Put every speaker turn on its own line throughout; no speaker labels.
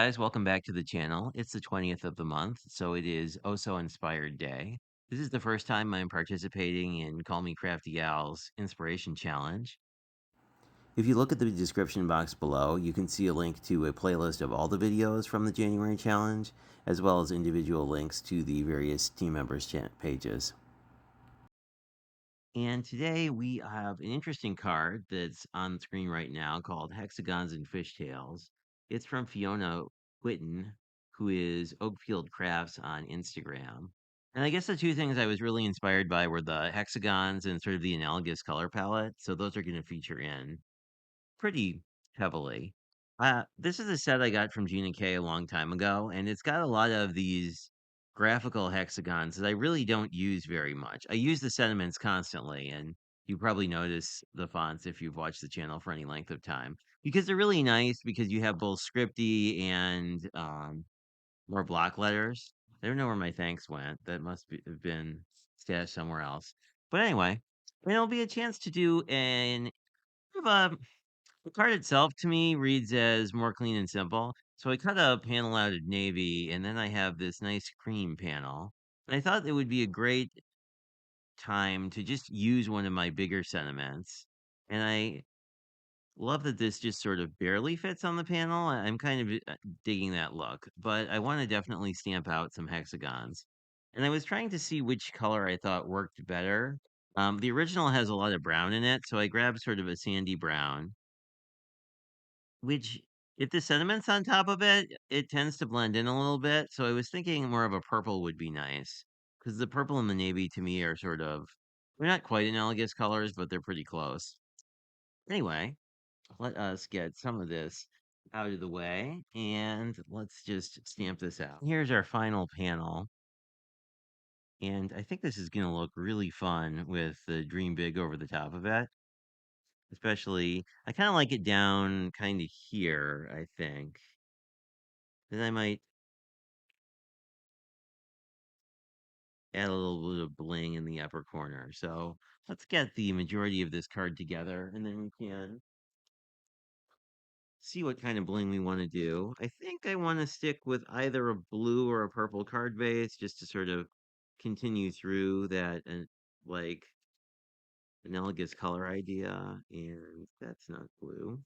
guys, welcome back to the channel. It's the 20th of the month, so it is Oh So Inspired Day. This is the first time I'm participating in Call Me Crafty Gal's Inspiration Challenge. If you look at the description box below, you can see a link to a playlist of all the videos from the January challenge, as well as individual links to the various team members' pages. And today we have an interesting card that's on the screen right now called Hexagons and Fishtails. It's from Fiona Whitten, who is Oakfield Crafts on Instagram. And I guess the two things I was really inspired by were the hexagons and sort of the analogous color palette. So those are going to feature in pretty heavily. This is a set I got from Gina K a long time ago, and it's got a lot of these graphical hexagons that I really don't use very much. I use the sentiments constantly, and you probably notice the fonts if you've watched the channel for any length of time because they're really nice because you have both scripty and more block letters. I don't know where my thanks went. That must have been stashed somewhere else. But anyway, it'll be a chance to do an the card itself to me reads as more clean and simple. So I cut a panel out of navy, and then I have this nice cream panel. And I thought it would be a great time to just use one of my bigger sentiments. And I love that this just sort of barely fits on the panel. I'm kind of digging that look, but I want to definitely stamp out some hexagons. And I was trying to see which color I thought worked better. The original has a lot of brown in it, so I grabbed sort of a sandy brown. Which, if the sediment's on top of it, it tends to blend in a little bit. So I was thinking more of a purple would be nice. Because the purple and the navy to me are sort of, they're not quite analogous colors, but they're pretty close. Anyway, let us get some of this out of the way and let's just stamp this out. Here's our final panel. And I think this is going to look really fun with the Dream Big over the top of it. Especially, I kind of like it down kind of here, I think. Then I might add a little bit of bling in the upper corner. So let's get the majority of this card together and then we can see what kind of bling we want to do. I think I want to stick with either a blue or a purple card base just to sort of continue through that and like analogous color idea. And that's not blue.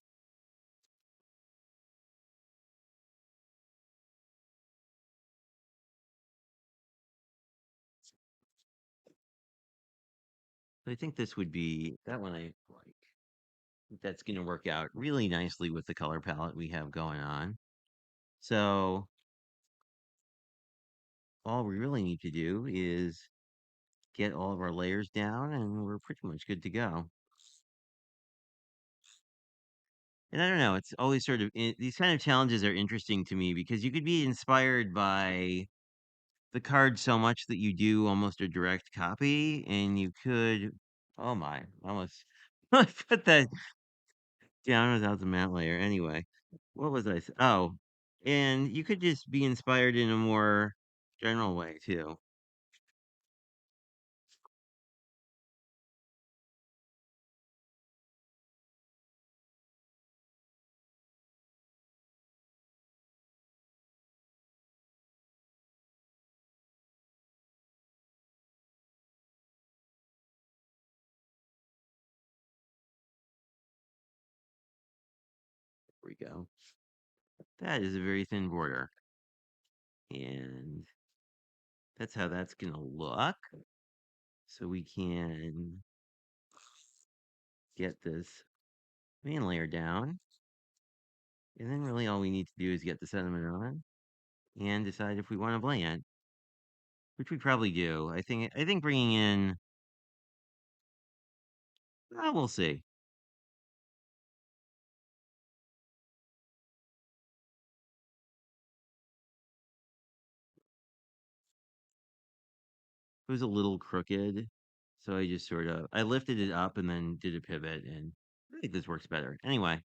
I think this would be that one I like. That's going to work out really nicely with the color palette we have going on. So all we really need to do is get all of our layers down and we're pretty much good to go. And I don't know, it's always sort of these kind of challenges are interesting to me because you could be inspired by the card so much that you do almost a direct copy and you could oh my, almost I put that down without the matte layer anyway. What was oh, and you could just be inspired in a more general way too. There we go. That is a very thin border. And that's how that's going to look. So we can get this main layer down. And then really all we need to do is get the sediment on and decide if we want to blend, which we probably do. I think bringing in, we'll see. It was a little crooked, so I just sort of I lifted it up and then did a pivot, and I think this works better. Anyway,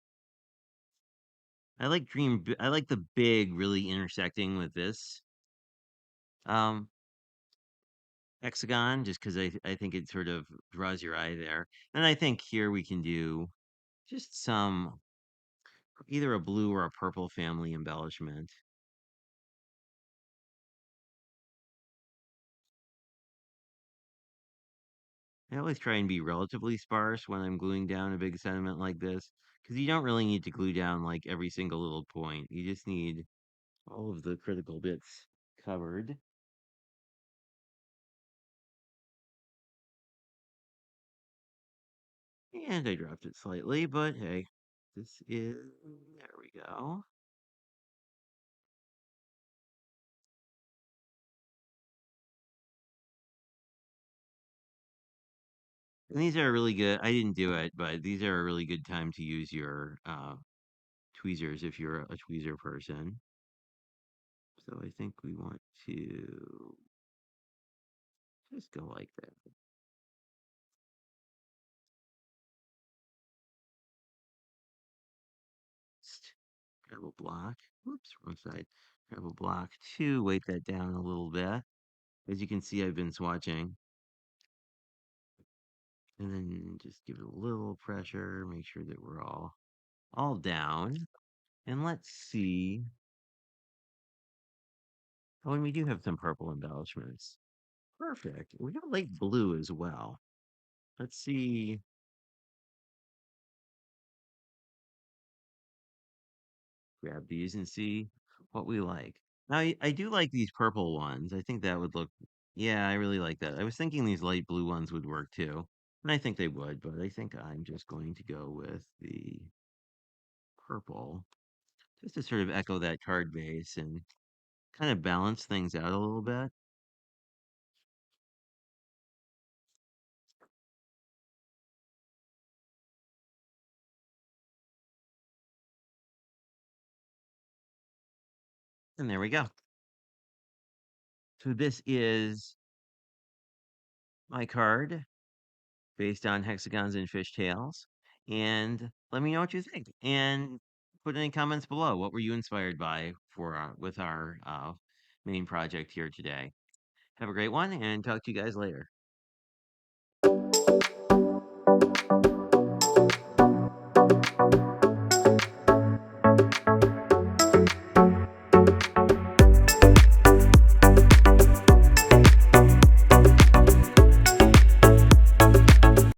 I like the big really intersecting with this um hexagon just because I think it sort of draws your eye there. And I think here we can do just some either a blue or a purple family embellishment. I always try and be relatively sparse when I'm gluing down a big sentiment like this, because you don't really need to glue down like every single little point. You just need all of the critical bits covered. And I dropped it slightly, but hey, this is, there we go. And these are really good. I didn't do it, but these are a really good time to use your tweezers if you're a tweezer person. So I think we want to just go like that. Just grab a block. Whoops, wrong side. Grab a block to weight that down a little bit. As you can see, I've been swatching. And then just give it a little pressure. Make sure that we're all down. And let's see. Oh, and we do have some purple embellishments. Perfect. We got light blue as well. Let's see. Grab these and see what we like. Now, I do like these purple ones. I think that would look, yeah, I really like that. I was thinking these light blue ones would work too. And I think they would, but I think I'm just going to go with the purple just to sort of echo that card base and kind of balance things out a little bit. And there we go. So this is my card based on hexagons and fishtails. And let me know what you think. And put any comments below. What were you inspired by for with our main project here today? Have a great one and talk to you guys later.